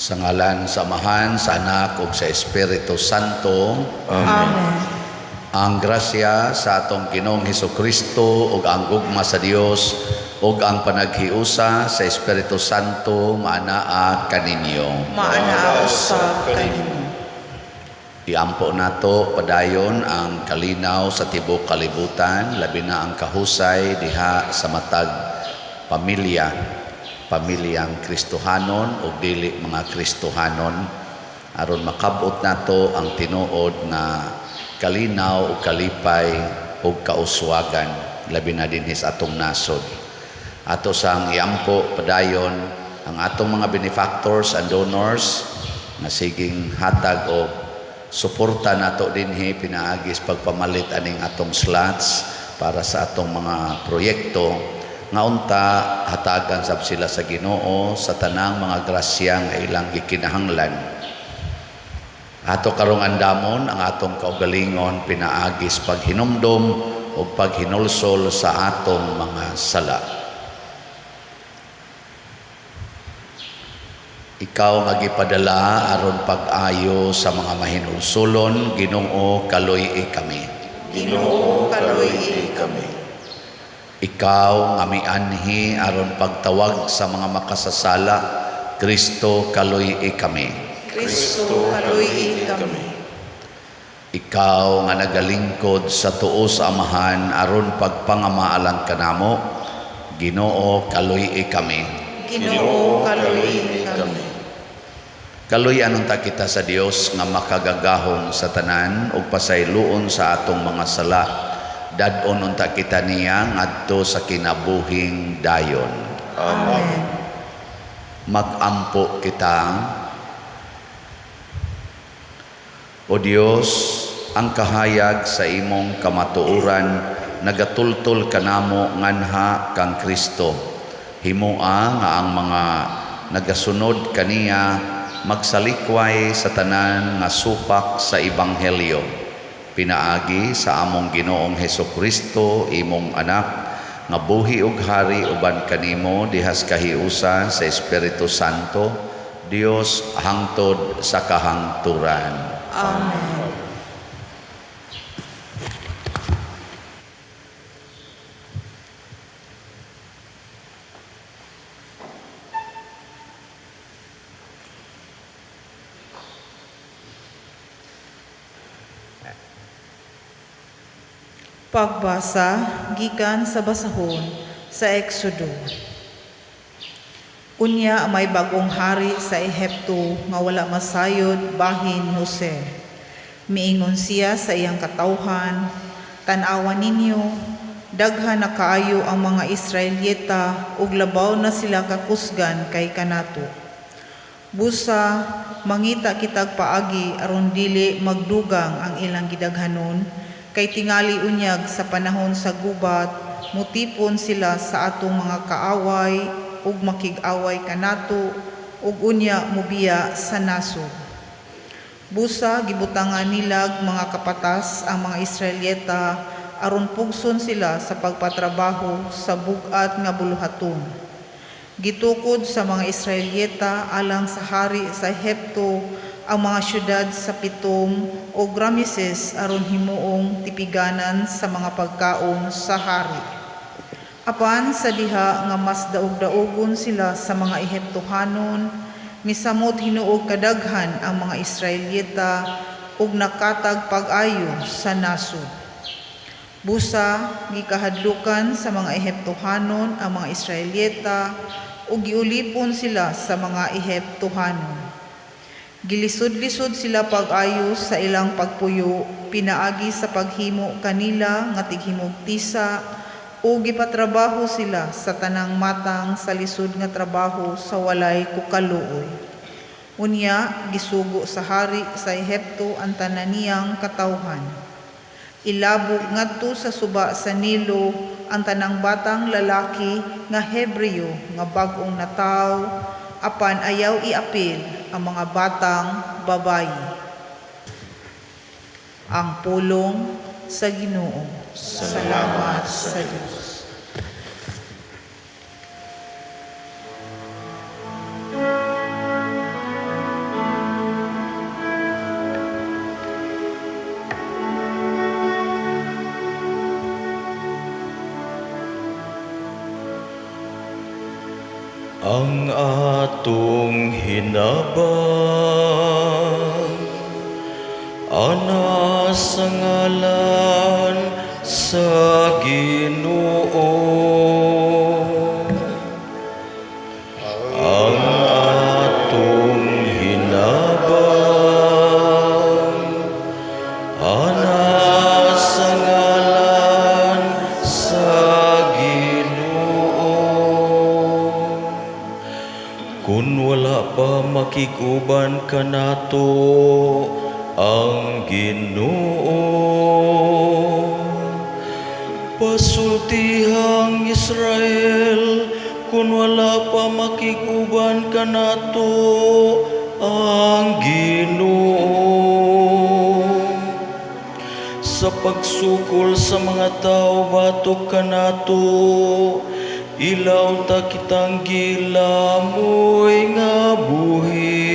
Sa ngalan sa Amahan, sa Anak ug sa Espiritu Santo. Amen. Ang grasya sa atong Ginoong Hesukristo ug ang gugma sa Dios ug ang panaghiusa sa Espiritu Santo maanaa kaninyo. Maanaa usab kanimo. Iampo nato padayon ang kalinaw sa tibuok kalibutan, labi na ang kahusay diha sa matag pamilyang Kristohanon ug dili mga Kristohanon, aron makabot nato ang tinuod nga kalinaw ug kalipay ug kauswagan labi na dinhi sa atong nasod. Ato sang iampo padayon ang atong mga benefactors and donors nga siging hatag og suporta nato dinhi pinaagis pagpamalit aning atong slots para sa atong mga proyekto nga unta hatagan sab sila sa Ginoo sa tanang mga grasya nga ilang gikinahanglan. Ato karong andamon ang atong kaugalingon pinaagis paghinumdom o paghinulsol sa atong mga sala. Ikaw nga gipadala aron pag-ayo sa mga mahinulsolon, Ginoo kaluy kami. Ginoo kaluy kami. Ikaw nga mianhi aron pagtawag sa mga makasasala, Kristo kaluy kami. Kristo kaluy kami. Ikaw nga nagalingkod sa tuo sa Amahan aron pagpangamaalan kanamo, Ginoo kaluy kami. Ginoo kaluy kami. Kaluy anunta kita sa Dios nga makagagahom sa tanan ug pasayloon sa atong mga sala. Dadon unta kita niya ngadto sa kinabuhing dayon. Amen. Magampo kita. O Dios, ang kahayag sa imong kamatuoran nagatultol kanamo nganha kang Kristo. Himoa nga ang mga nagasunod kaniya magsalikway sa tanan nga supak sa ebanghelyo. Pinaagi sa among Ginoong Hesukristo, imong anak, nga buhi ug hari uban kanimo dihas kahiusa sa Espiritu Santo, Dios hangtod sa kahangturan. Amen. Pagbasa gikan sa basahon sa Exodo. Unya may bagong hari sa Ehipto nga wala masayod bahin Jose. Miingon siya sa iyang katawhan, "Tan-awan ninyo, daghan na kaayo ang mga Israelyeta ug labaw na sila kakusgan kay kanato. Busa mangita kitag paagi aron dili magdugang ang ilang gidaghanon, kay tingali unyag sa panahon sa gubat, mutipon sila sa atong mga kaaway ug makig-away kanato ug unya mubiya sa nasod. Busa gibutangan nilag mga kapatas ang mga Israelyeta aron pugson sila sa pagpatrabaho sa bugat nga buluhaton. Gitukod sa mga Israelyeta alang sa hari sa Ehipto ang mga syudad sa Pitom o Rameses aron himuong tipiganan sa mga pagkaon sa hari. Apan sa diha nga mas daog-daogon sila sa mga Ehiptohanon, misamot hinuog kadaghan ang mga Israelyeta ug nakatag pag-ayo sa nasod. Busa gikahadlukan sa mga Ehiptohanon ang mga Israelyeta ug giulipon sila sa mga Ehiptohanon. Gilisod-lisod sila pag-ayo sa ilang pagpuyo, pinaagi sa paghimo kanila nga tighimugtisa o gipatrabaho sila sa tanang matang sa lisod nga trabaho sa walay kukaluoy. Unya gisugo sa hari sa Ehipto ang tanan niyang katawhan. Ilabog ngadto sa suba sa Nilo ang tanang batang lalaki nga Hebreo nga bag-ong nataw, apan ayaw iapil ang mga batang babayi. Ang pulong sa Ginoo. Salamat sa Diyos. ang atong hinabang, ana sa ngalan sa Ginoo. Ang atong hinabang, ana sa ngalan sa Ginoo. Kung wala pa makiguban kanato ang Ginoo, pasultihang Israel, kung wala pa makiguban kanato ang Ginoo. Sa pagsukol sa mga tao batok kanato, ilaw ta kitang gilamoy nga buhi.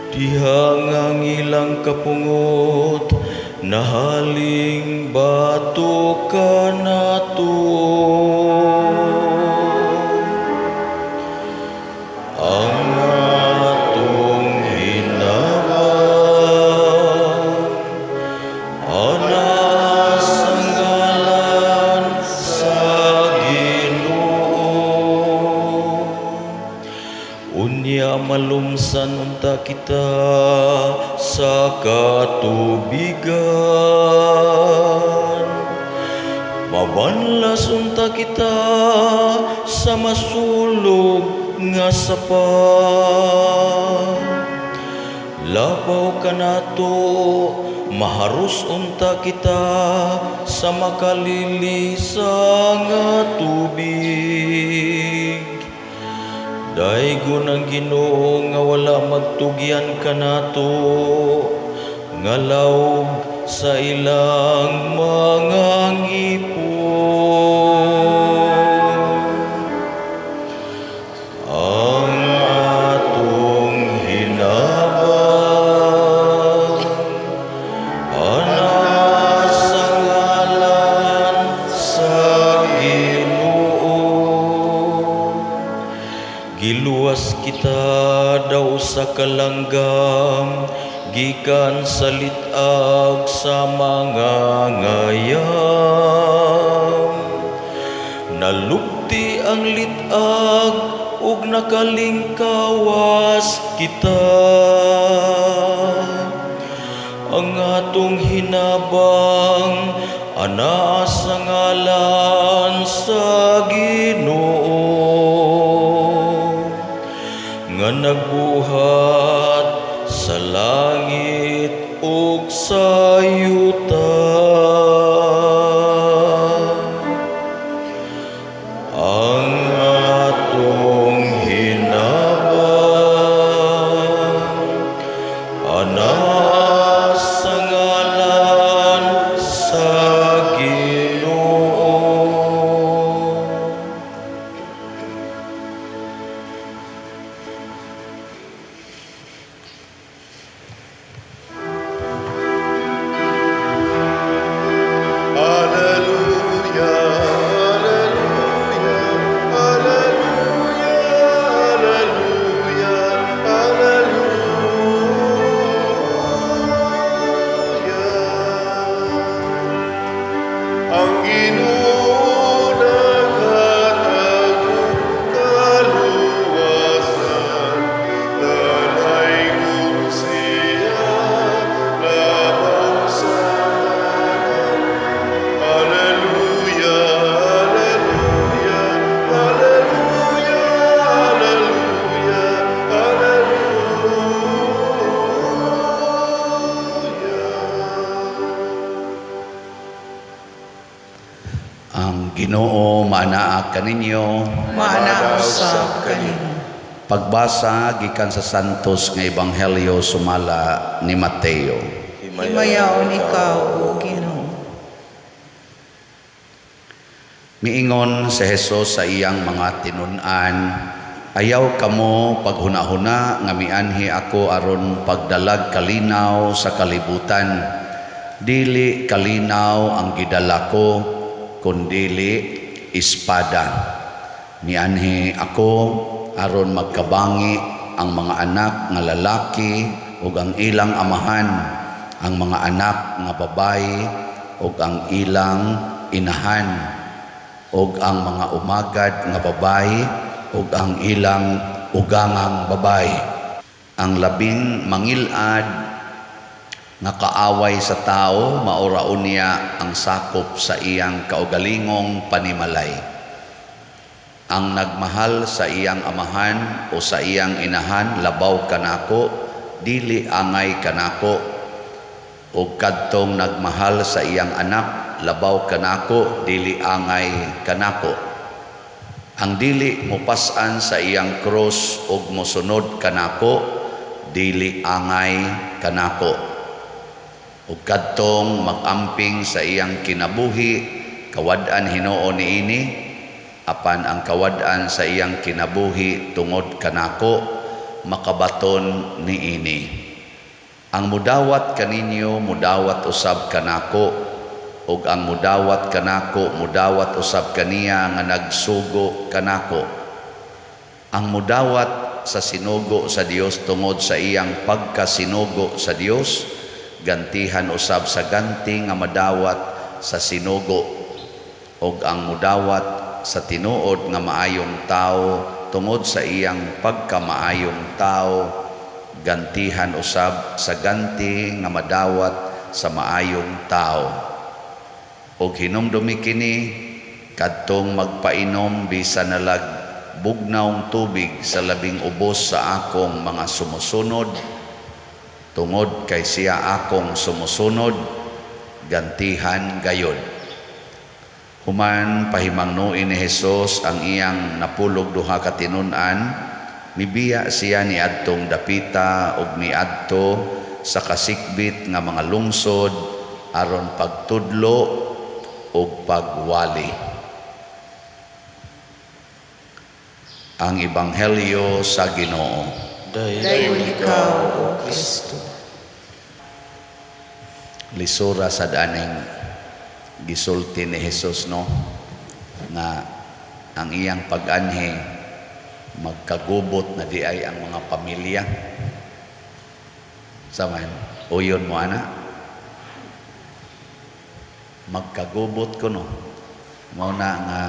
Dihang ang ilang kapungot, nahaling batok kanato. Ang atong hinabang, ana sa ngalan sa Ginoo. Unya malumsan unta kita sa katubigan, mabanlas unta kita sa masulog nga sapat. Labaw kanato, maharus unta kita sa makalilisa nga tubig. Daigon ang Ginoo nga wala magtugyan kanato, ngalaw sa ilang mga ngipon. Ang atong hinabang, ana sa ngalan sa Ginoo. Giluwas kita daw sa kalanggam, gikan sa litag sa mga ngayam. Nalupti ang litag ug nakalingkawas kita. Ang atong hinabang, ana sa ngalan sa Ginoo, nga nagbuhat sa langit ug sa yuta. Ang atong hinabang, ana sa ngalan sa Ginoo. Ang Ginoo naghatag kaluwasan, nalaingon siya labaw sa tanan. Hallelujah, hallelujah, hallelujah, hallelujah, hallelujah. Ang Ginoo maanaa kaninyo. Maanaw sa kanimo. Pagbasa gikan sa Santos nga Ebanghelyo sumala ni Mateo. Himayaon ikaw, O Ginoo. Miingon si Jesus sa iyang mga tinun-an, ayaw kamo paghuna-huna nga mianhi ako aron pagdalag kalinaw sa kalibutan. Dili kalinaw ang gidala ko, kundili espada. Mianhi ako aron magkabangi ang mga anak nga lalaki ug ang ilang amahan, ang mga anak nga babayi ug ang ilang inahan, ug ang mga umagad nga babayi ug ang ilang ugangang babayi. Ang labing mangilad nga kaaway sa tao mauraon niya ang sakop sa iyang kaugalingong panimalay. Ang nagmahal sa iyang amahan o sa iyang inahan labaw kanako, dili angay kanako. O kadtong nagmahal sa iyang anak labaw kanako, dili angay kanako. Ang dili mopas-an sa iyang krus ug mosunod kanako, dili angay kanako. O kadtong mag-amping sa iyang kinabuhi, kawad-an Hinoo niini, apan ang kawad-an sa iyang kinabuhi tungod kanako, makabaton niini. Ang mudawat kaninyo, mudawat usab kanako, ug ang mudawat kanako, mudawat usab kaniya nga nagsugo kanako. Ang mudawat sa sinugo sa Dios tungod sa iyang pagkasinugo sa Dios, gantihan usab sa ganti nga madawat sa sinugo. Ug ang mudawat sa tinuod nga maayong tao tungod sa iyang pagkamaayong tao, gantihan usab sa ganti nga madawat sa maayong tao. Og hinumdumi kini kadtong magpainom bisan nalag bugnawng tubig sa labing ubos sa akong mga sumusunod, tungod kay siya akong sumusunod, gantihan gayod. Human pahimangnuin ni Hesus ang iyang napulog duha ka tinun-an, mibiya siya ni adtong dapita ug miadto sa kasikbit nga mga lungsod aron pagtudlo ug pagwali. Ang Ebanghelyo sa Ginoo. Dayon ikaw, O Kristo. Lisura sa daning gisulti ni Hesus, no, nga ang iyang pag-anhi magkagubot na di ay ang mga pamilya. Saman, uyon mo ana, magkagubot ko, no, mao na nga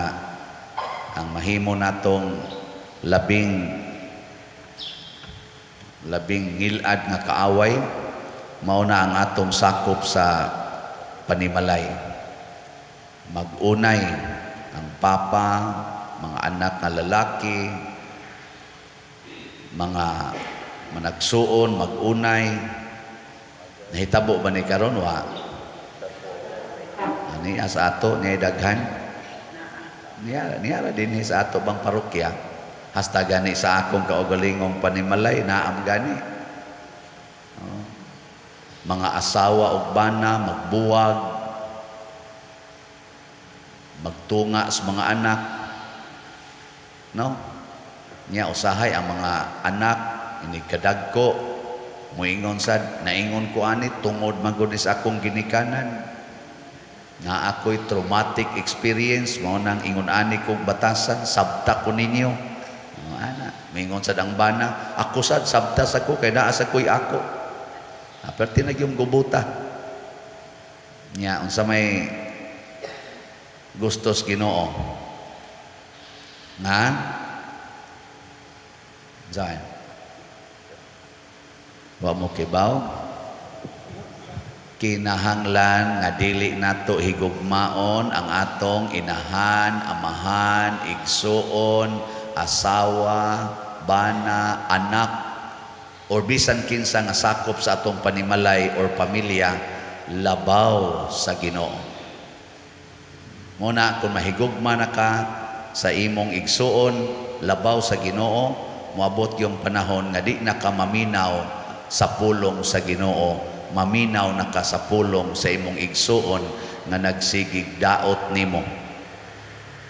ang mahimo natong labing ngilad nga kaaway, mao na ang atong sakop sa panimalay. Mag-unay ang papa, mga anak na lalaki, mga managsuon, mag-unay. Nahitabo ba ni karon wa? Ani sa ato ni daghan. Niya din sa ato bang parokya. Hasta gani sa akong kaugalingong panimalay naam gani. Mga asawa ug bana magbuwag, magtunga sa mga anak, no? Niya usahay ang mga anak inikadagko muingon sad naingon ko ani tungod magud sa akong ginikanan na ako'y traumatic experience, mao nang ingon ani kong batasan, sabta ko ninyo. Ana, mingon sad ang bana, ako sad sabta sa ko kay naa sa ko'y ako. Aperti na yung gubuta. Nya unsa may gustos Ginoo nga Zain wa mo kibaw, kinahanglan nga dili nato higugmaon ang atong inahan, amahan, igsuon, asawa, bana, anak, or bisan kinsa nga sakop sa atong panimalay or pamilya labaw sa Ginoo. Muna kung mahigugma na ka sa imong igsuon labaw sa Ginoo, moabot yung panahon nga di na ka maminaw sa pulong sa Ginoo, maminaw na ka sa pulong sa imong igsuon nga nagsigig daot nimo.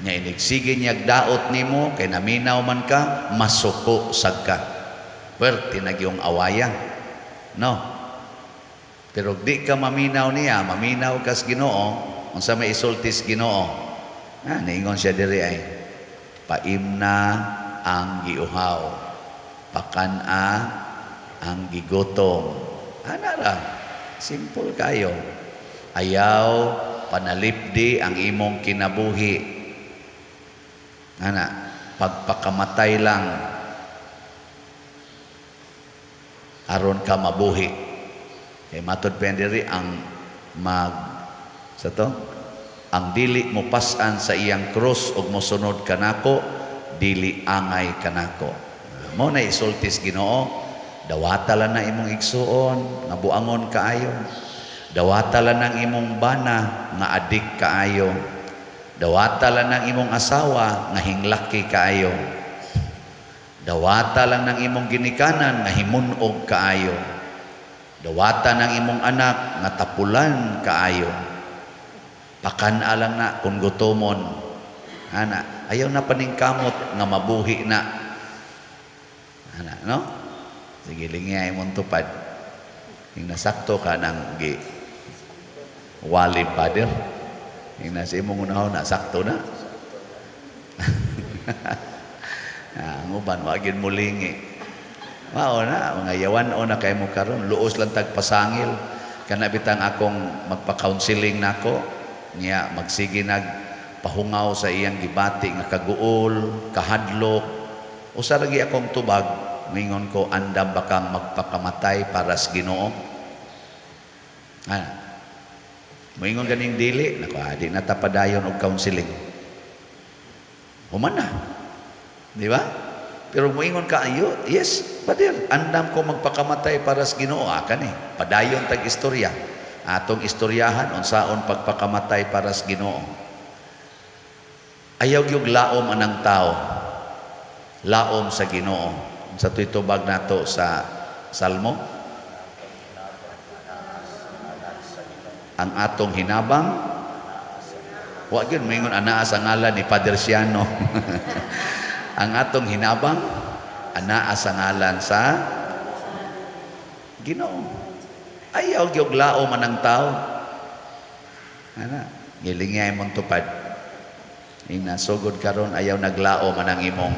Nya inigsigig niya daot nimo kay naminaw man ka, masuko sad ka. Perti na yung awayan, no? Pero di ka maminaw niya, maminaw ka sa Ginoo, unsa may isultis Ginoo. Niingon siya diri ay paimna ang giuhaw, pakana ang gigutom. Ana ra, simple kayo. Ayaw panalipdi ang imong kinabuhi. Ana, pagpakamatay lang aron ka mabuhi. Kay matod pa diri ang ang dili mo pasan sa iyang krus ug mosunod kanako, dili angay kanako. Mo na isultis Ginoo, dawata lang na imong igsuon nga buangon kaayo. Dawata lang ng imong bana nga adik kaayo. Dawata lang ng imong asawa nga hinglaki kaayo. Dawata lang ng imong ginikanan nga himunog kaayo. Dawata ng imong anak nga tapulan kaayo. Pakana lang na kung gutomon. Ana, ayaw na paningkamot nga mabuhi na. Ana, no? Sige, lingay imong tupad. Yung nasakto ka ng wali pader. Yung nasa imong unahon, nasakto na. Ang uban, wagin mulingi. Mao na, mga yawan o na kayo mo karon, luos lang tagpasangil. Kanabitang akong magpa-counseling nako, niya magsige nagpahungaw sa iyang gibati nga kaguol, kahadlok. Usa lagi akong tubag, mingon ko, andam bakang magpakamatay para sa Ginoo. Moingon ganing dili, nako di na tapadayon og counseling. Human na. Di ba? Pero moingon ka ayo, yes, pader, andam ko magpakamatay para sa Ginoo. Kani, padayon tag istorya. Atong istoryahan unsaon pagpakamatay para sa Ginoo. Ayaw gyud laom anang tao. Laom sa Ginoo. Sa tuitubag nato sa Salmo, ang atong hinabang, wa gyud moingon anaa sa ngalan ni Father Siano. Ang atong hinabang anaa sa ngalan sa Ginoo. Ayaw gyud laom man ang tao. Ana, gilingay mong tupad. Inasugod karon ayaw naglaom man ang imong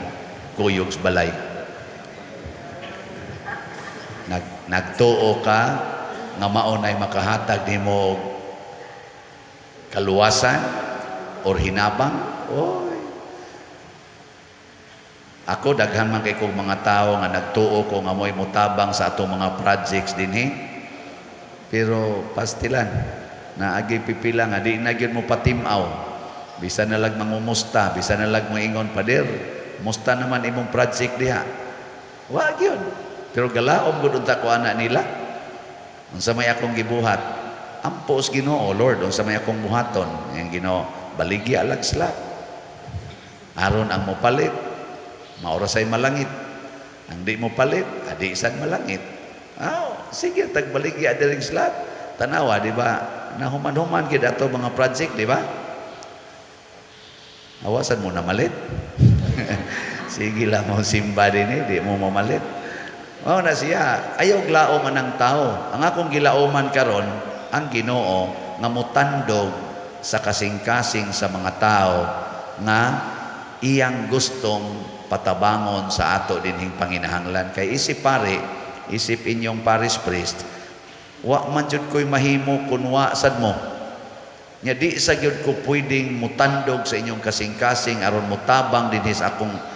kuyog sa balay. Nagtuo ka nga maunay makahatag nimo kaluwasan or hinabang. Oy. Ako daghan man kay kong mga tao nga nagtuo ko nga mo'y mutabang sa atong mga projects dinhi. Pero pastilan na agi pipila nga di na gyud mo patimaw. Bisa na lag mangumusta, bisa na lag moingon pader. Musta naman imong project diha. Wa gyud. Pero galaom gud unta ko ana nila. Unsa may akong gibuhat, ampos Ginoo, Lord, unsa may akong buhaton, ang Ginoo, baligya lag sila. Aron ang mopalit, maorasay malangit. Ang di mo palit, adi isan malangit. Sige, tagbaligya diri sila. Tanawa, di ba? Nahuman-human gid ato mga project, di ba? Awasan mo na malit. Sige lang mo simba din di mo mamalit. Mao na siya, ayaw glaom man ang tao. Ang akong gilaoman karon, ang Ginoo nga mutandog sa kasing-kasing sa mga tao nga iyang gustong patabangon sa ato dinhing panginahanglan. Kay isip pare, isip inyong parish priest, wa man jud ko'y mahimo kun wa sad mo. Nya di sa gyud ko pwedeng mutandog sa inyong kasing-kasing aron mutabang dinhi sa akong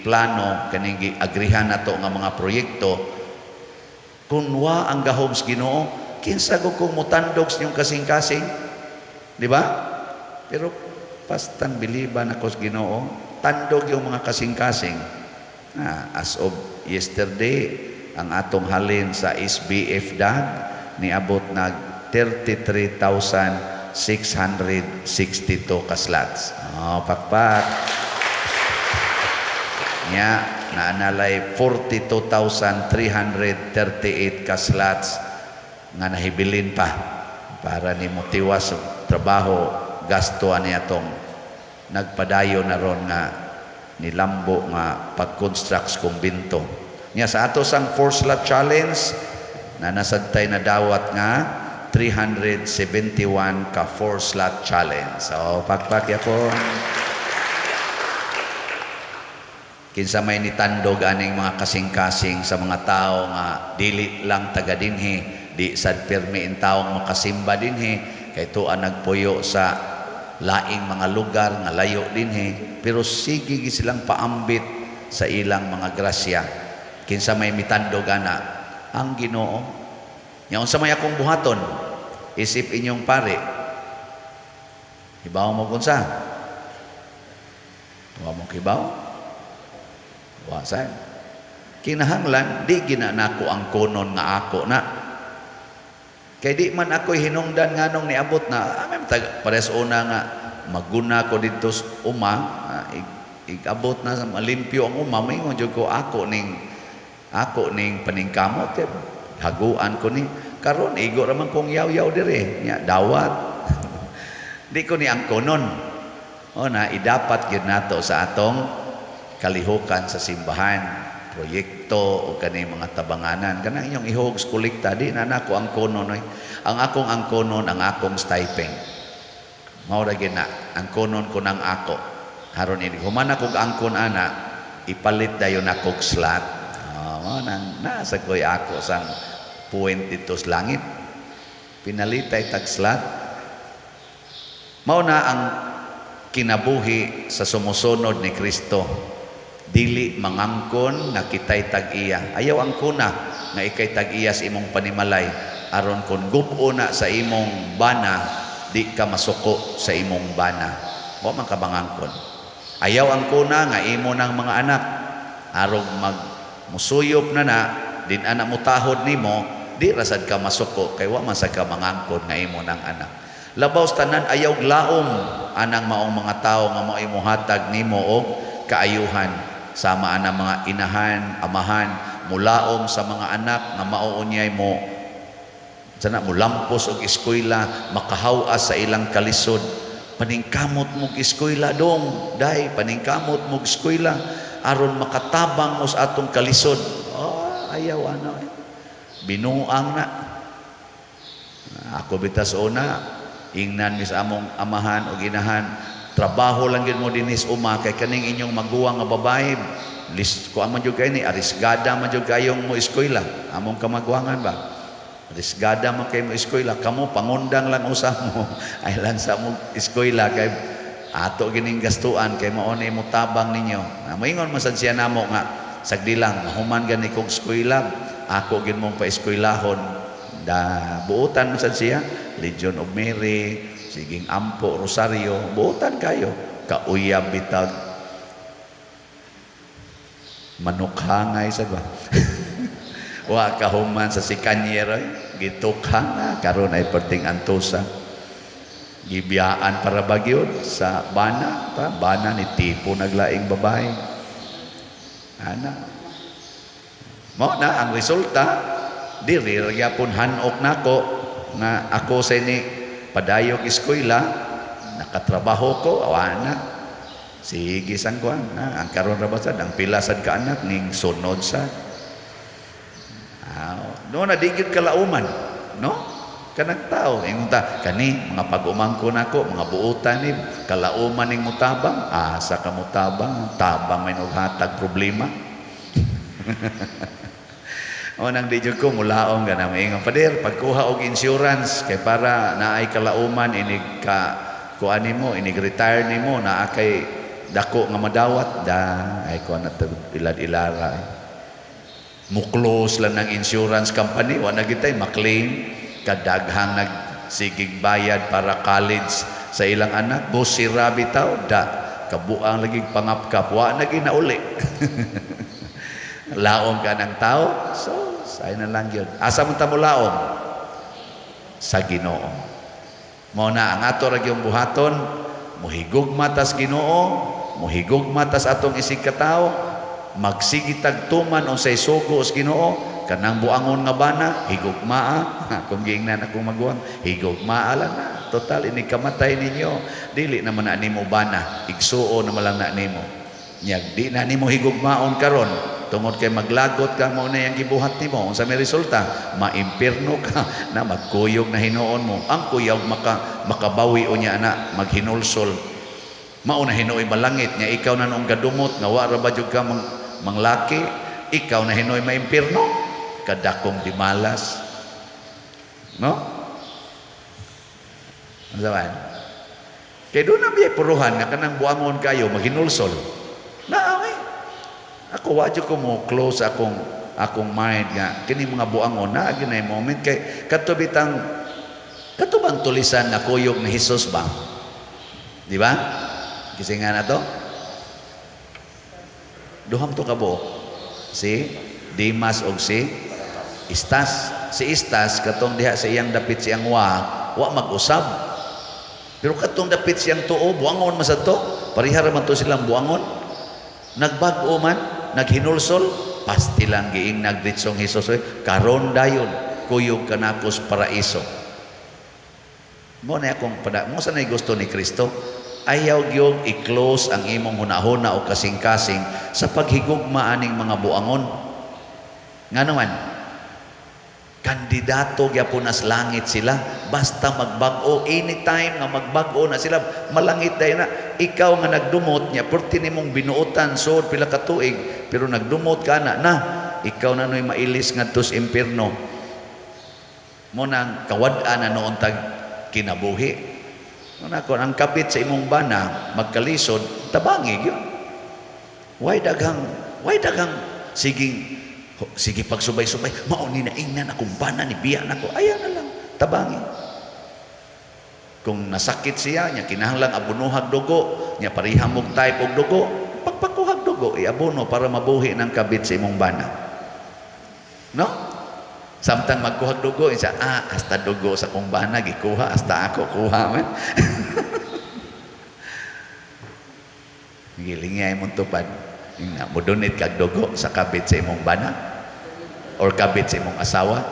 plano kaning giagrihan nato nga mga proyekto. Kun wa ang gahom sa Ginoo, kinsa ko kung mutandog sa inyong kasing-kasing, di ba? Pero pastan biliban ako sa Ginoo, tandog yung mga kasing-kasing. As of yesterday, ang atong halin sa SBF DAG niabot nag 33,662 kaslats. Pakpak. Nya naanalay 42,338 kaslats nga nahibilin pa para ni motiwas trabaho gasto ani atong nagpadayo na ron nga nilambo nga pag-construct kumbinto. Nya sa ato sang 4-slot challenge na nasagtay na dawat nga 371 ka 4-slot challenge. So pakpak yapon. Kinsa may nitandog aning mga kasing-kasing sa mga tao nga dili lang taga dinhi, di sad pirmi in taong makasimba dinhi, kay tuan nagpuyo sa laing mga lugar nga layo dinhi, pero sige silang paambit sa ilang mga grasya. Kinsa may mitandog ana ang Ginoo. Nya unsa may akong buhaton, isip inyong pare. Ibaw mo kunsa? Wa mo kibaw? Wasan. Kinahanglan di ginanako ang konon nga ako na. Kay di man ako hinungdan nganong niabot na amem pares una nga maguna ko dito sa igabot na sa malimpyo ang mingon jud ko ako ning paningkamot haguan ko ni karon igo ra man kong yaw-yaw dire nya dawat. Di ko ni ang konon. O na idapat gyud nato sa atong kalihukan sa simbahan, proyekto o kani mga tabanganan. Kanang inyong ihog kolekta di na nako ang konon oy. Ang akong ang konon ang akong stipend. Mao ra gina ang konon ko nang ako. Haron ini human ako angkon ana ipalit dayon ako slot. Mao nang nasa koy ako sang point dito sa langit. Pinalitay tag slot. Mao na ang kinabuhi sa sumusunod ni Kristo. Dili mangangkon nga kitay tag-iya. Ayaw ang kuna nga ikay tag-iya sa imong panimalay. Aron kon gubo na sa imong bana, di ka masuko sa imong bana. Wa man ka mangangkon. Ayaw ang kuna nga imo ng mga anak. Aron musuyop na din anak mo tahod nimo, di rasad ka masuko. Kay wa man sa ka mangangkon nga imo ng anak. Labaw tanan ayaw laom anang maong mga tao nga mao imuhatag nimo og kaayuhan. Sama ana mga inahan, amahan, mulaom sa mga anak nga mauunyay mo sana mo lampos og eskwela, makahawas sa ilang kalisod. Paningkamot mo og eskwela dong, day paningkamot mo og eskwela aron makatabang mo sa atong kalisod. Ayaw ana. Binuang na. Ako bitas una, ingnan mis among amahan og inahan. Trabaho lang yun mo dinis kay kaning inyong maguwang nga babae list ko amon jud kay ni arisgada man jud kayong mo eskwela among kamagwangan ba arisgada man kay mo eskwela kamo pangundang lang usa mo ay lang sa mo eskwela kay ato gining gastuan kay mao ni mo tabang ninyo moingon man sad siya namo nga sagdi lang mahuman gani kog eskwela ako gid mong pa eskwelahon da buutan man sad siya Legion of Mary siging ampo, rosaryo, buutan kayo. Kauyab bitag. Manukhangay sa ba? Wa kahuman sa sikanyero. Gitukhang karon ay perting antusa. Gibiyaan para bagyod sa bana. Bana ni tipo naglaing babae. Ana. Mao na ang resulta. Diri gyapon hanok nako nga ako sa ni padayog eskwela, nakatrabaho ko, awana. Sige sang kuan, ang karon ra basad ang pila sad ka anak ning sunod sa. No na digid kalauman, no? Kanang tao ingon ta kani mga pag-umangkon nako, mga buutan ni kalauman ning mutabang, asa ka mutabang, tabang may naghatag problema. O nang di jud ko mulaong ganang ingon pader pagkuha og insurance kay para naay kalauman inig ka kuan nimo inig retire nimo naa kay dako nga madawat da ay kuan na ilad-ilara mo close lang ng insurance company wa na gitay maklaim kadaghang nagsigig bayad para college sa ilang anak busira bitaw da kabuang lagi pangapkap wa na ginauli. Laom ka ng tao, so say na lang yun. Asa mo tamo laom? Sa Ginoo. Mao na ang ato ra gyung buhaton, muhigugma tas Ginoo, muhigugma tas atong isig katao, magsigitag tuman unsay sugo sa Ginoo, kanang buangon nga bana, higugmaa. Kung giingnan akong maguwang, higugmaa lang na. Total ini kamatay ninyo, dili naman na nimo bana, igsuo naman lang na nimo. Nyag di na nimo higugmaon karon. Tungod kay maglagot ka mo na yung gibuhat nimo unsa may resulta maimpirno ka na magkuyog na hinuon mo ang kuyog makabawi unya na maghinulsol Mao na hinuoy malangit nya ikaw na noong gadumot nga wa ra ba jud ka manglaki, ikaw na hinuoy maimpirno, kadakong dimalas. No? Masawan. Kaya doon na biyay puruhan nga kanang buangon kayo maghinulsol. Naaway. Ako wadyo ko mo close akong mind nga kini mga buangon na ginay moment kay katubang tulisan na kuyog ni Hesus ba? Di ba? Kasi nga na to. Duham to kabo. Si Dimas og si Istas. Si Istas katong diha sa iyang dapit siyang wa mag-usab. Pero katong dapit siyang tuo, buangon man sa to. Parihara man to silang buangon. Nagbag-o man, naghinulsol, pasti lang giing nagditsong Hesus. Karon dayon, kuyog kanakos paraiso. Mo na akong mo sa nay gusto ni Kristo. Ayaw gyud i-close ang imong hunahuna o kasing-kasing sa paghigugma aning mga buangon. Nga naman, kandidato gyapon nas langit sila basta magbag-o anytime nga magbag-o na sila malangit dayon na ikaw nga nagdumot nya perti nimong binuotan sud pila ka tuig pero nagdumot ka na ikaw na noy mailis ngadto sa impierno mo nang kawad-an na noon tag kinabuhi ko ang kabit sa imong bana magkalisod tabangi gyud why daghang sige pagsubay-subay mao ni naingnan akong bana ni biya nako ayaw na lang tabangi kung nasakit siya nya kinahanglan abunuhag dugo nya parihang mog type og dugo pagpakuhag dugo iabuno para mabuhi ng kabit sa imong bana no samtang magkuhag dugo isa hasta dugo sa kong bana gikuha hasta ako kuha man gilingay mong tupad nga modunit kag dugo sa kabit sa imong bana or kabit sa imong asawa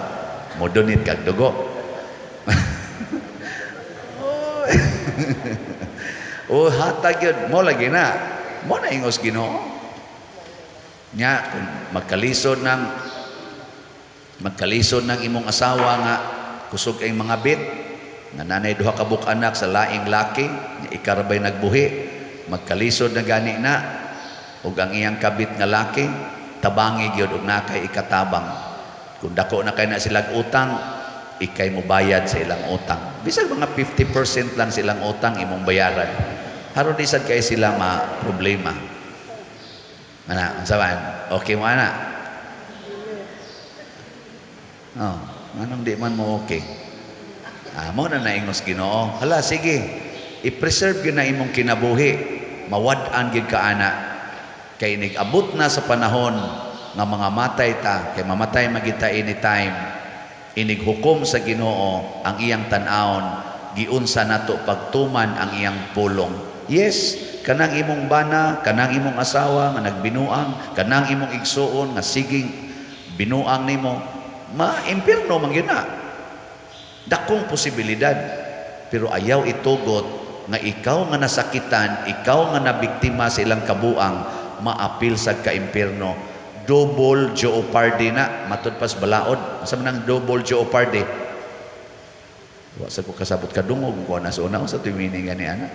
modunit kag dugo hatag yun mo lagi na mo na ingos Ginoo nya kung magkalisod ng imong asawa nga kusog ay mga bit nga nanay duha ka buk anak sa laing laki nya ikarabay nagbuhi magkalisod na gani na ug ang iyang kabit nga laki tabangi gyud og nakay ikatabang kung dako na kay na silang utang ikay mo bayad sa ilang utang bisag mga 50% lang silang utang imong bayaran haron di sad kay sila problema ana saban okay mo ana anong di man mo okay mo na naingos Ginoo hala sige i-preserve gyud na imong kinabuhi mawad-an gyud ka ana kay nag-abot na sa panahon nga mga matay ta kay mamatay magita anytime inighukom sa Ginoo ang iyang tan-awon giunsa nato pagtuman ang iyang pulong yes kanang imong bana kanang imong asawa nga nagbinuang kanang imong igsuon nga siging binuang nimo ma-impierno man gyud na dakong posibilidad pero ayaw itugot nga ikaw nga nasakitan ikaw nga nabiktima sa ilang kabuang maapil sa ka-impierno double jeopardy na matud pas balaod asa man ang double jeopardy wa sa ko kasabot kadungog ko na sa una sa tuwini gani ana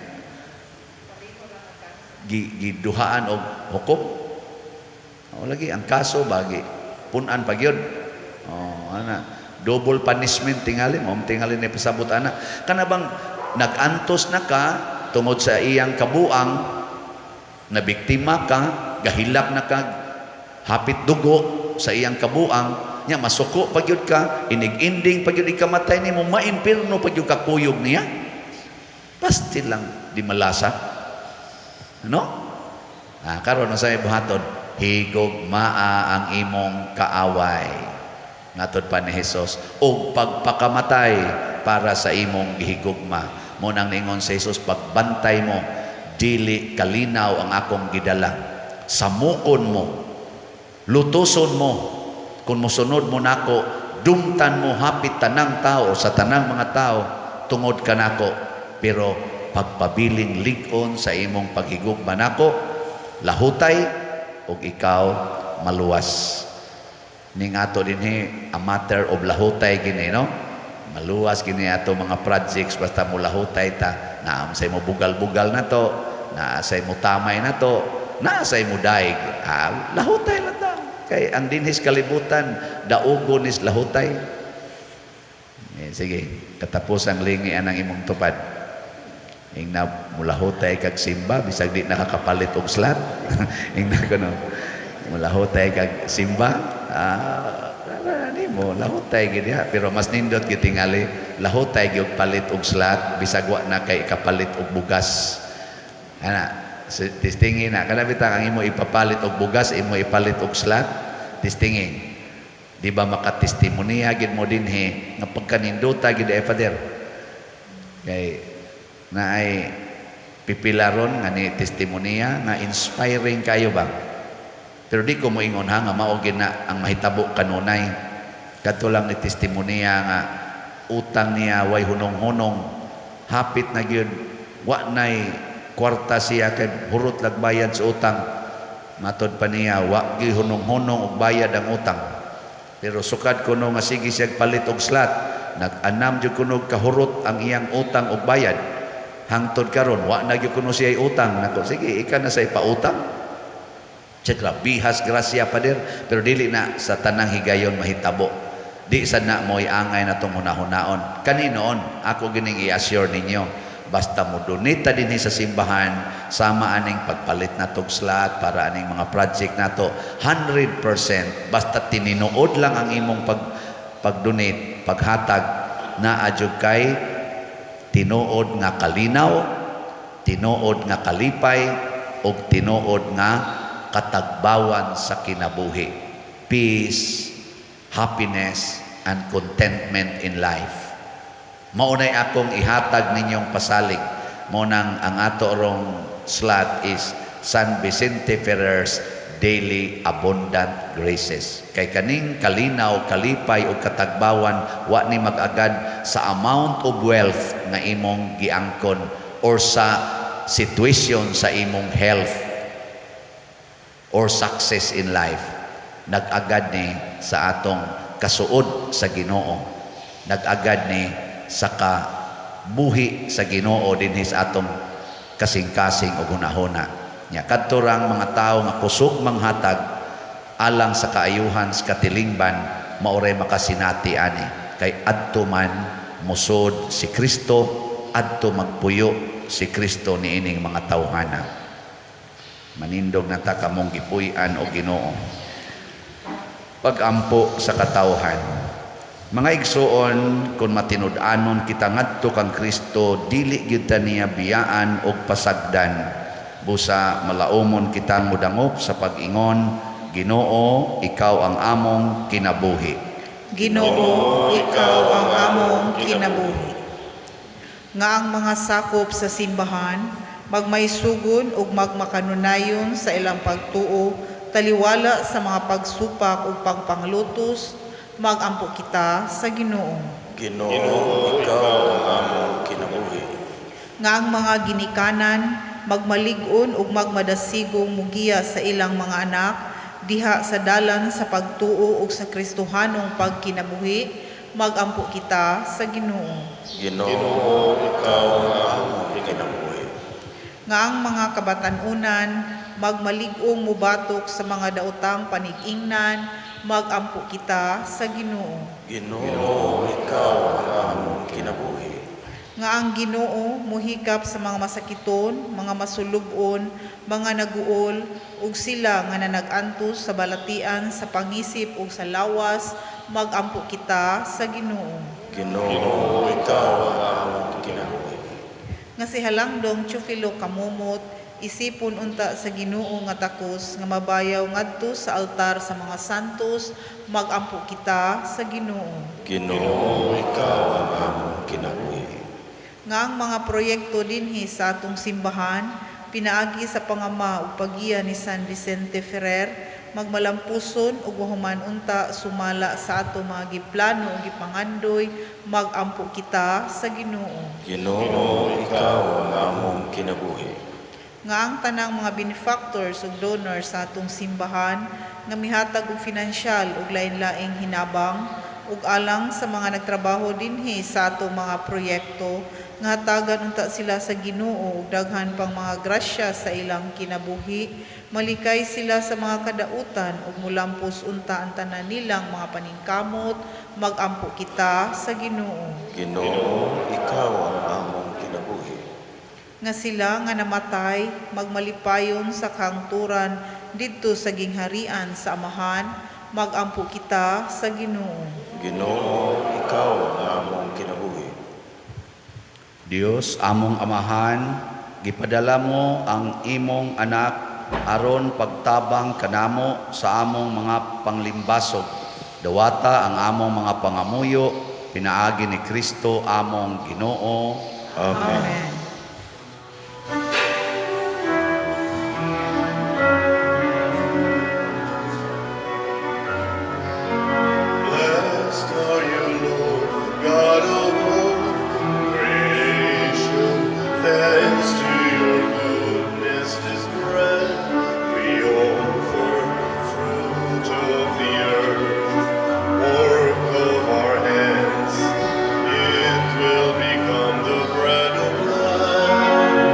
giduhaan og hukom lagi ang kaso bagi punan pa gyud ana double punishment tingali mo tingali ni pasabot ana kana bang nagantos na ka tungod sa iyang kabuang na biktima ka gahilak na ka hapit dugo sa iyang kabuang nya masuko pagyud ka inig-inding pagyud ikamatay nimo maimpirno pagyud ka kuyog niya pasti lang di malasa ano karon sa buhaton higugmaa ang imong kaaway ngatod pa ni Hesus og pagpakamatay para sa imong gihigugma mo nang ningon sa Hesus pagbantay mo dili kalinaw ang akong gidala samukon mo lutuson mo kung mosunod mo nako dumtan mo hapit tanang tao sa tanang mga tao tungod kanako pero pagpabiling lig-on sa imong paghigugma nako lahutay ug ikaw maluwas ning ato dinhi a matter of lahutay gini no maluwas gini ato mga projects basta mo lahutay ta naam say mo bugal-bugal na to naasay mo tamay na to, naasay mo daig. Lahutay lang ta. Kay ang dinhis kalibutan, daugon is lahutay. Sige, katapos ang lingi anang imong tupad. Ing na mulahutay kag simba, bisag di nakakapalit og slot. Ing na kuno, mulahutay kag simba. Ni mo lahutay gid ha, pero mas nindot gid tingali lahutay gyud palit og slot bisag wa na kay kapalit og bugas. Ana, testingin na kana bitang ang imo ipapalit og bugas, imo ipalit og slot, testingin. Di ba makatestimonya gid mo dinhi nga pagkaninduta gid Father. Kay naay pipilaron nga ni testimonya nga inspiring kayo ba. Pero di ko moingon ha nga mao gid na ang mahitabo kanunay. Kadto lang ni testimonya nga utang niya way hunong-hunong, hapit na gyud wa nay kwarta siya kay hurot lag bayad sa utang. Matod pa niya wa gyud hunong-hunong og bayad ang utang. Pero sukad kuno nga sige siya palit og slot, nag-anam jud kuno kahurot ang iyang utang og bayad. Hangtod karon wa na gyud kuno siya utang. Nako sige ika na sa ipautang. Cekra bihas grasya Father, pero dili na sa tanang higayon mahitabo. Di sad na mo'y angay na itong hunahon-naon. Kaninoon, ako gining i-assure ninyo, basta mo donate dinhi sa simbahan, sama aning pagpalit na tog slot para aning mga project na to, 100%, basta tininuod lang ang imong pag-donate, paghatag, na adyog kay tinuod nga kalinaw, tinuod nga kalipay, o tinuod nga katagbawan sa kinabuhi. Peace, happiness, and contentment in life. Maunay akong ihatag ninyong pasalig. Munang ang ato rong slot is San Vicente Ferrer's Daily Abundant Graces. Kay kaning kalinaw, kalipay o katagbawan, wa ni mag-agad sa amount of wealth nga imong giangkon or sa situation sa imong health or success in life. Nag-agad ni sa atong kasuod sa Ginoo. Nag-agad ni sa kabuhi sa Ginoo dinhi sa atong kasing-kasing o hunahuna. Nya kadto rang mga tawo nga kusog manghatag alang sa kaayuhan sa katilingban, maoray makasinati ani. Kay adto man musod si Kristo, adto magpuyo si Kristo niining mga tawhana. Manindog na ta kamong gipuy-an o Ginoo. Pag-ampo sa katawhan. Mga igsoon, kung matinud-anon kita ngadto kang Kristo, dili gyud ta niya biyaan og pasagdan. Busa malaumon kitang mudangop sa pag-ingon, Ginoo, ikaw ang among kinabuhi. Ginoo, ikaw ang among kinabuhi. Nga ang mga sakop sa simbahan, magmaysugon ug magmakanunayon sa ilang pagtuo, taliwala sa mga pagsupak ug pagpanglutos, magampo kita sa Ginoo. Ginoo, ikaw ang among kinabuhi. Nga ang mga ginikanan, magmalig-on ug magmadasigong mugiya sa ilang mga anak, diha sa dalan sa pagtuo ug sa Kristohanong pagkinabuhi, magampo kita sa Ginoo. Ginoo, ikaw ang among kinabuhi. Nga ang mga kabatanunan, magmalig-ong mubatok sa mga daotang panig-ingnan, magampo kita sa Ginoo. Ginoo, ikaw ang among kinabuhi. Nga ang Ginoo muhikap sa mga masakiton, mga masulubon, mga naguol, ug sila nga nanag-antos sa balatian sa pangisip ug sa lawas, magampo kita sa Ginoo. Ginoo, ikaw ang among kinabuhi. Nga si Halangdong Teofilo Kamumot, isipon unta sa Ginoo nga takos nga mabayaw ngadto sa altar sa mga santos, magampo kita sa Ginoo. Ginoo, ikaw ang among kinabuhi. Nga ang mga proyekto dinhi sa atong simbahan, pinaagi sa pangama ug pagiya ni San Vicente Ferrer, magmalampuson ug human unta sumala sa ato mga giplano ug gipangandoy, magampo kita sa Ginoo. Ginoo, ikaw ang among kinabuhi. Nga ang tanang mga benefactors ug donors sa atong simbahan nga mihatag og finansyal ug lain-laing hinabang, ug alang sa mga nagtrabaho dinhi sa ato mga proyekto nga hatagan unta sila sa Ginoo ug daghan pang mga grasya sa ilang kinabuhi, malikay sila sa mga kadautan ug mulampos unta ang tanan nilang mga paningkamot, magampo kita sa Ginoo. Ginoo, ikaw ang among kinabuhi. Nga sila nga namatay magmalipayon sa kahangturan didto sa gingharian sa Amahan, magampo kita sa Ginoo. Ginoo, ikaw ang among kinabuhi. Dios among Amahan, gipadala mo ang imong anak aron pagtabang kanamo sa among mga panglimbasog. Dawata ang among mga pangamuyo, pinaagi ni Kristo among Ginoo. Amen. Amen. Blessed are you, Lord, God of all creation. Thanks to your goodness this bread we offer, fruit of the earth, work of our hands. It will become the bread of life.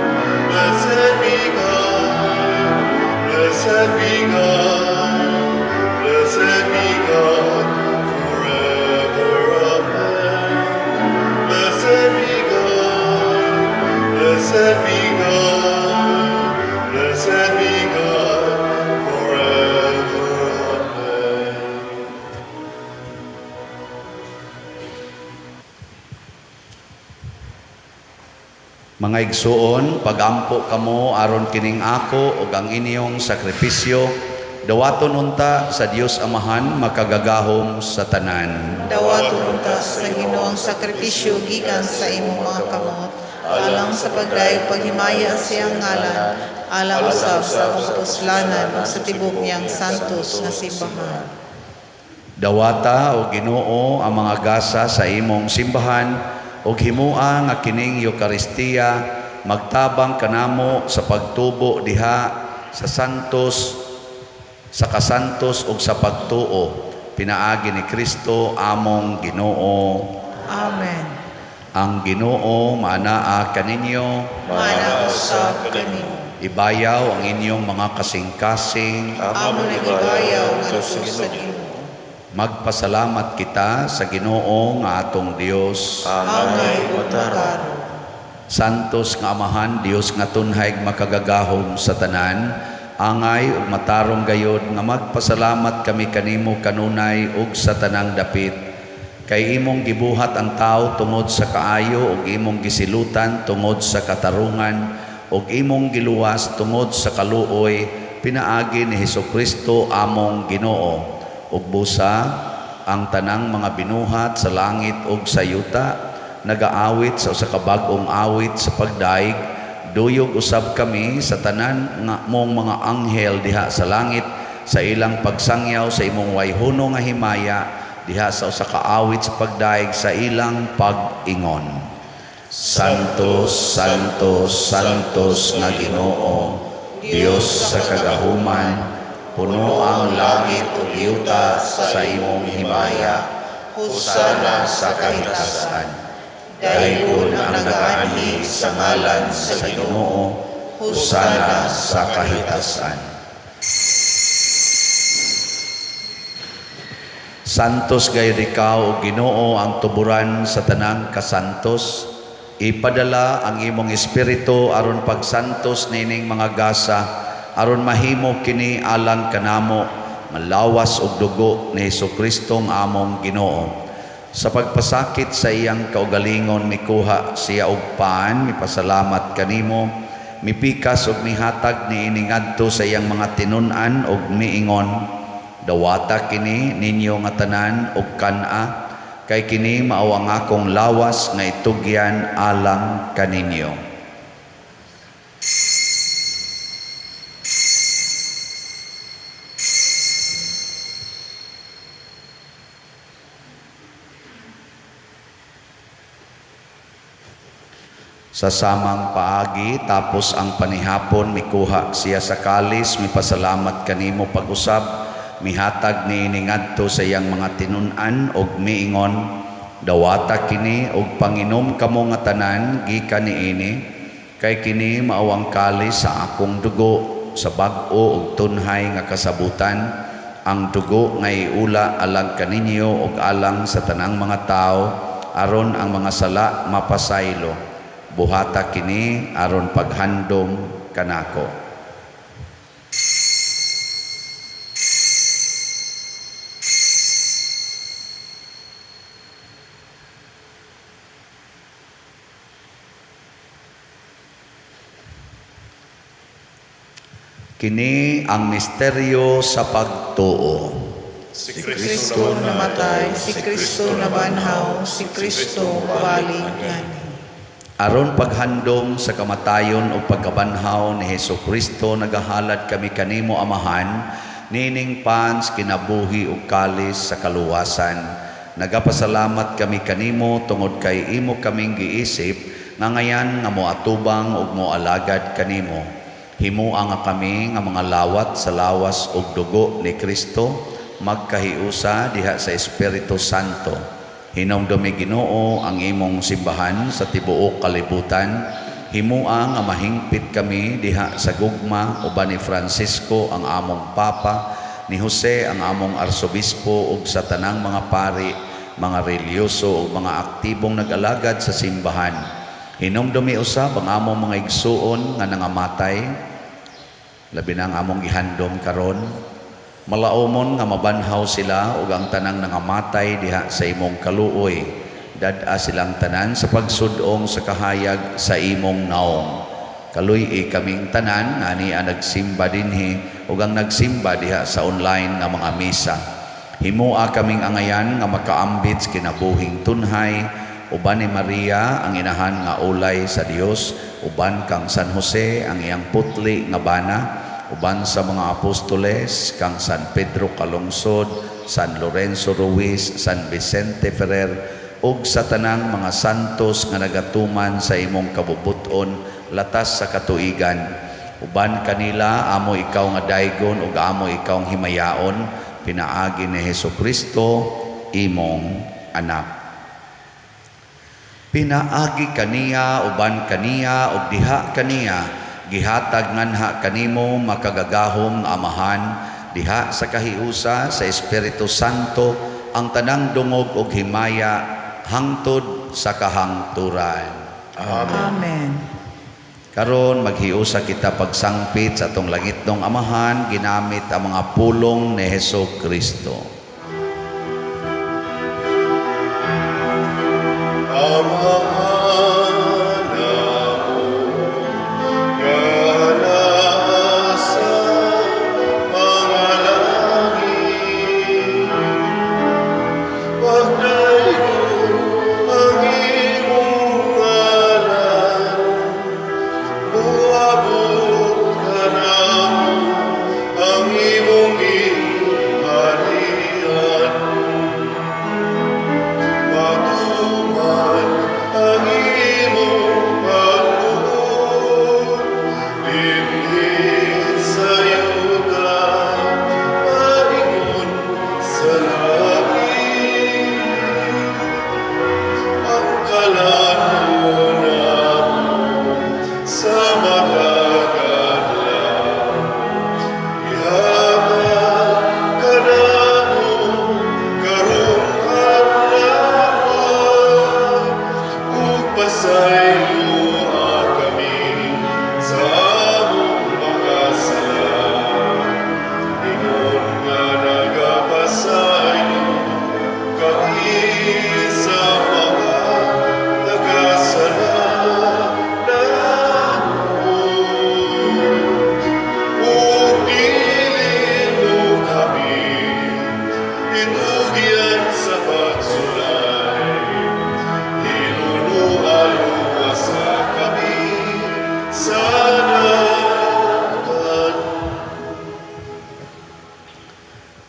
Blessed be God, blessed be God, blessed be God forever. Amen. Blessed be God, blessed be God, blessed be God forever. Amen. Mga igsuon, pagampo kamo aron kining ako ug ang inyong sakripisyo, dawaton unta sa Dios Amahan makagagahom sa tanan. Dawaton unta sa Ginoong sakripisyo gikan sa imong mga kamot, alang sa pagdayo paghimaya siyang ngalan, alang usab sa akong kapuslanan ug sa tibok niyang santos nga simbahan. Dawata o Ginoo ang mga gasa sa imong simbahan ug himua nga kining Eucharistia magtabang kanamo sa pagtubo diha sa santos, sa kasantos ug sa pagtuo, pinaagi ni Kristo among Ginoo. Amen. Ang Ginoo maanaa kaninyo, Mana usab kanimo. ibayaw ang inyong mga kasing-kasing, Amo nagibayaw nga sa Ginoo. magpasalamat kita sa Ginoo nga atong Dios. Angay ug mataro. Santos nga Amahan, Dios nga tunhay makagagahom sa tanan, angay ug matarong gayod nga magpasalamat kami kanimo kanunay ug sa tanang dapit. Kay imong gibuhat ang tao tungod sa kaayo ug imong gisilutan tungod sa katarungan ug imong giluwas tungod sa kaluoy, pinaagi ni Hesukristo among Ginoo. Ug busa ang tanang mga binuhat sa langit ug sa yuta nagaawit sa usa ka bag-ong awit sa pagdaig, duyog usab kami sa tanan nga mong mga anghel diha sa langit sa ilang pagsangyaw sa imong wayhuno nga himaya diha sa usa ka awit sa pagdaig sa ilang pag-ingon. Santos, Santos, Santos nga Ginoo, Dios sa kagahuman, puno ang langit ug yuta sa imong himaya. Husana sa kahitasan. Dayon ang nagaanhi sa ngalan sa Ginoo. Husana sa kahitasan. Santos gayud ikaw, Ginoo, ang tuburan sa tanang kasantos. Ipadala ang imong espiritu aron pagsantos nining mga gasa, aron mahimo kini alang kanamo malawas og dugo ni Hesukristo nga among Ginoo. Sa pagpasakit sa iyang kaugalingon mikuha siya og paan, mipasalamat kanimo, mipikas ug mihatag ni iningadto sa iyang mga tinun-an ug miingon, dawata kini ninyo nga tanan ug kana, kay kini mao ang akong lawas nga itugyan alang kaninyo. Sa samang paagi tapos ang panihapon mikuha siya sa kalis, mipasalamat kanimo pag-usab, mihatag niini ngadto sa iyang mga tinun-an og miingon, dawata kini og panginom kamo nga tanan gikan niini, kay kini maawang kalis sa akong dugo sa bag-o ug tunhay nga kasabutan, ang dugo nga iula alang kaninyo ug alang sa tanang mga tao, aron ang mga sala mapasaylo. Buhata kini aron paghandom kanako. Kini ang misteryo sa pagtuo. Si Kristo namatay, si Kristo nabanhaw, si Kristo balik ngani. Aron paghandom sa kamatayon o pagkabanhaw ni Hesus Kristo, nagahalad kami kanimo Amahan, nining pans kinabuhi ug kalis sa kaluwasan. Nagapasalamat kami kanimo tungod kay imo kaming giisip nga ngayan nga moatubang ug moalagad kanimo. Himuang nga kami nga mga lawat sa lawas ug dugo ni Kristo, magkahiusa diha sa Espiritu Santo. Hinumdumi Ginoo ang imong simbahan sa tibuok kalibutan. Himuang nga mahingpit kami diha sa gugma uban ni Francisco ang among Papa, ni Jose ang among Arsobispo ug sa tanang mga pari, mga relyoso ug mga aktibong nag-alagad sa simbahan. Hinumdumi usab ang among mga igsuon nga nangamatay, labi na ang among gihandom karon. Malaumon nga mabanhaw sila ug ang tanang nangamatay diha sa imong kaluoy. Dad-a silang tanan sa pagsudong sa kahayag sa imong naong. Kaluy kaming tanan nga ani nagsimba dinhi ug ang nagsimba diha sa online nga mga misa. Himua kaming angayan nga makaambit sa kinabuhing tunhay, uban ni Maria ang inahan nga ulay sa Dios, uban kang San Jose ang iyang putli nga bana, uban sa mga apostoles kang San Pedro Calungsod, San Lorenzo Ruiz, San Vicente Ferrer, ug sa tanang mga santos nga nagatuman sa imong kabubuton latas sa katuigan. Uban kanila amo ikaw nga daygon ug amo ikaw ang himayaon, pinaagi ni Hesukristo imong anak. Pinaagi kaniya uban kaniya ug diha kaniya gihatag nganha kanimo makagagahom Amahan, diha sa kahiusa sa Espiritu Santo ang tanang dungog ug himaya hangtod sa kahangturan. Amen. Karon maghiusa kita pagsangpit sa atong langitnong Amahan ginamit ang mga pulong ni Hesukristo.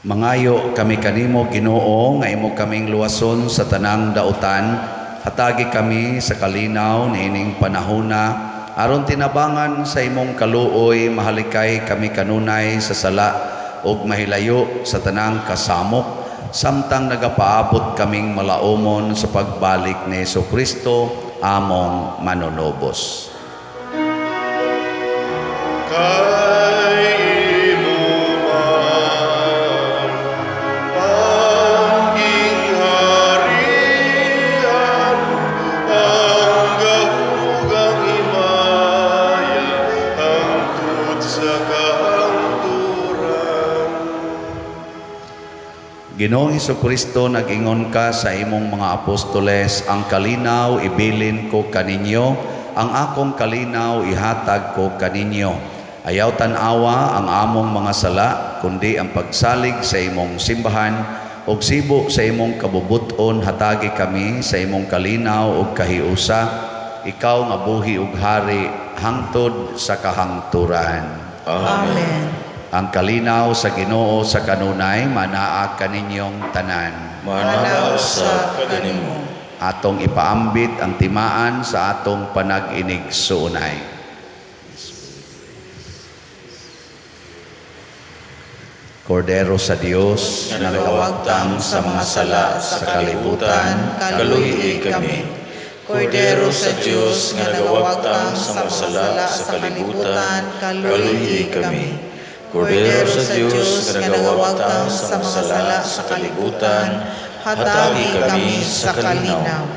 Mangayo kami kanimo Ginoo nga imo kaming luwason sa tanang dautan, hatagi kami sa kalinaw niining panahona aron tinabangan sa imong kaluoy mahalikay kami kanunay sa sala ug mahilayo sa tanang kasamok, samtang nagapaabot kaming malaumon sa pagbalik ni Jesucristo among manunobos. Kay imo man ang gingharian, ang gahugang himaya, hangtod sa kahangturan. Ginoong Jesucristo, nag-ingon ka sa imong mga apostoles, ang kalinaw ibilin ko kaninyo, ang akong kalinaw ihatag ko kaninyo. Ayaw tanawa ang among mga sala, kundi ang pagsalig sa imong simbahan, ug sibo sa imong kabubuton hatagi kami sa imong kalinaw ug kahiusa, ikaw nga buhi ug hari hangtod sa kahangturan. Amen. Ang kalinaw sa Ginoo sa kanunay manaa kaninyong tanan. Manaw sa kaganimo. Atong ipaambit ang timaan sa atong panag-inig suunay. Kordero sa Dios, Na nagawagtang sa mga sala sa kalibutan, kaluhi kami. Kordero sa Diyos nga nagawagtang sa mga sala sa kalibutan, kaluhi kami. Kordero sa Diyos nga nagawagtang sa mga sala sa kalibutan, hatagi kami sa kalinaw.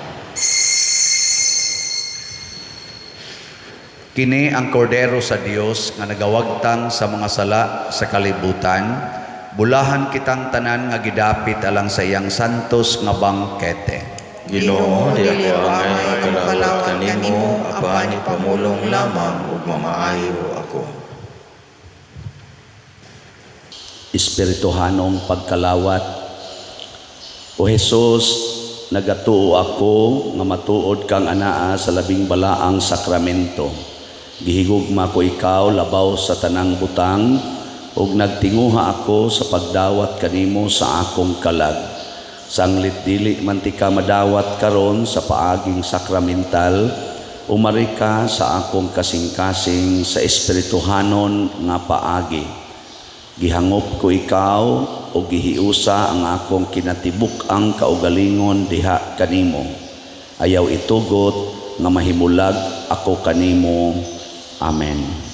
Kini ang kordero sa Dios nga nagawagtang sa mga sala sa kalibutan, bulahan kitang tanan nga gidapit alang sa iyang santos nga bangkete. Ginoo, di ako angay makalawat kanimo, apan ipamulong lamang ug mamaayo ako. Espirituhanong pagkalawat. O Jesus, nagatuo ako nga matuod kang anaa sa labing balaang sakramento. Gihigugma ko ikaw labaw sa tanang butang, ug nagtinguha ako sa pagdawat kanimo sa akong kalag. Sanglit dili man ti ka madawat karon sa paaging sakramental, umari ka sa akong kasing-kasing sa espirituhanon nga paagi. Gihangop ko ikaw o gihiusa ang akong kinatibuk ang kaugalingon diha kanimo. Ayaw itugot nga mahimulag ako kanimo. Amen.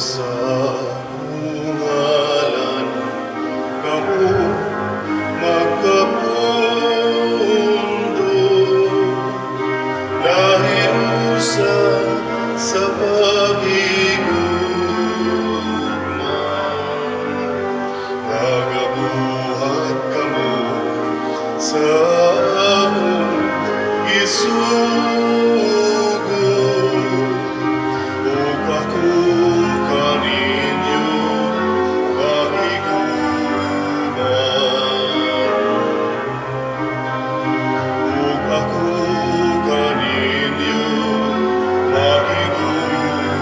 Sa ngalan kamo magkapundo, nahiusa sa pag-igugma, nagabuhat kamo sa akong gisugod, ug ako kaninyo makiguman, ug ako kaninyo makiguman.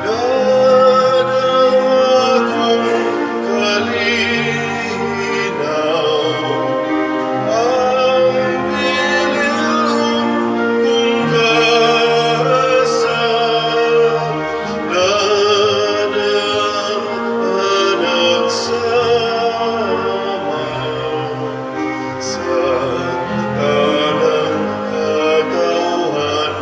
Dadaw akong kalinaw, ang bililhon kong kasal, dadaanan sama sa tanang katawhan.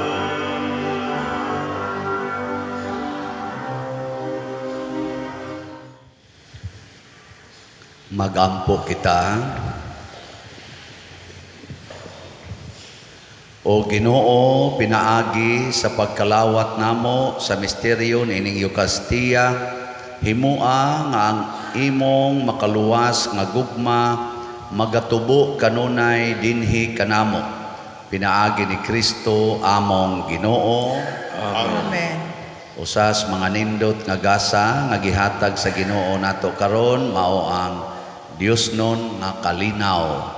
Magampo kita. O Ginoo, pinaagi sa pagkalawat namo sa misteryo nining Eucharistia, himua nga ang imong makaluwas nga gugma magatubo kanunay dinhi kanamo. Pinaagi ni Kristo among Ginoo. Amen. Usas mga nindot nga gasa nga gihatag sa Ginoo nato karon mao ang Dios nun nga kalinaw.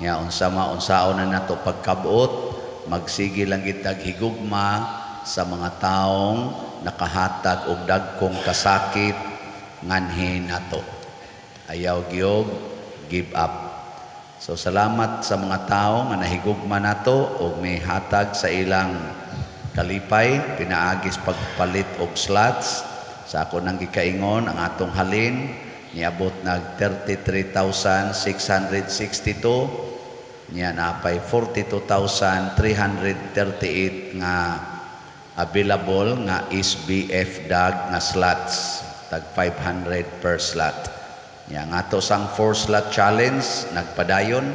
Nya unsaon na nato pagkabot, magsige lang kitag higugma sa mga taong nakahatag og dagkong kasakit nganhi nato. Ayaw gyud give up. So salamat sa mga tao nga nahigugma nato og may hatag sa ilang kalipay, pinaagis pagpalit og slots. Sa ako nang gikaingon ang atong halin niabot nag 33,662, niya napay 42,338 nga available nga SBF dag nga slots, tag 500 per slot. Niya nga to sang 4 slot challenge nagpadayon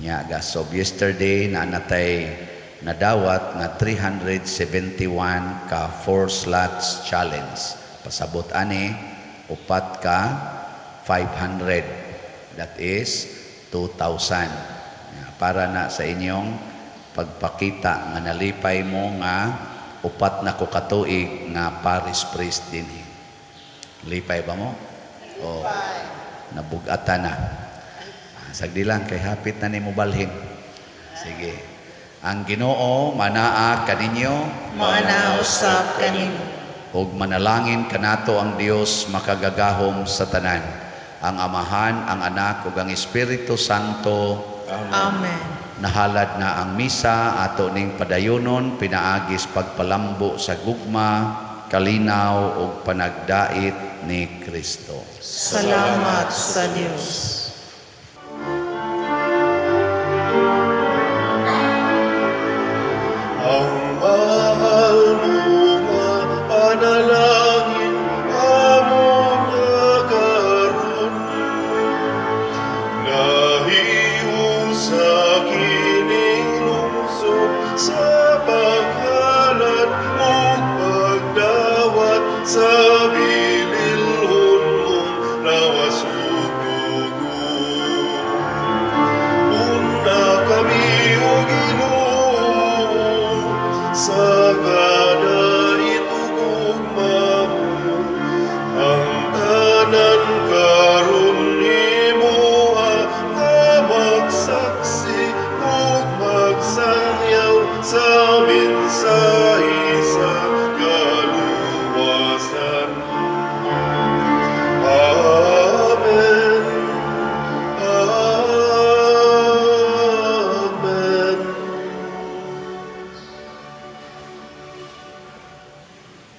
niya gasob yesterday na natay nadawat nga 371 ka 4 slots challenge. Pasabot ani upat ka 500, that is 2,000. Para na sa inyong pagpakita nga nalipay mo nga upat na ko katuig nga Paris priest din. Lipay ba mo? O nabugatan na. Sagdi lang kay hapit na nimo balhin. Sige. Ang Ginoo manaa kaninyo, Maana usab kanimo. ug manalangin kanato ang Dios makagagahom sa tanan, ang Amahan, ang Anak ug ang Espiritu Santo. Amen. Nahalad na ang misa ato ning padayonon, pinaagis pagpalambo sa gugma, kalinaw ug panagdait ni Kristo. Salamat sa Dios.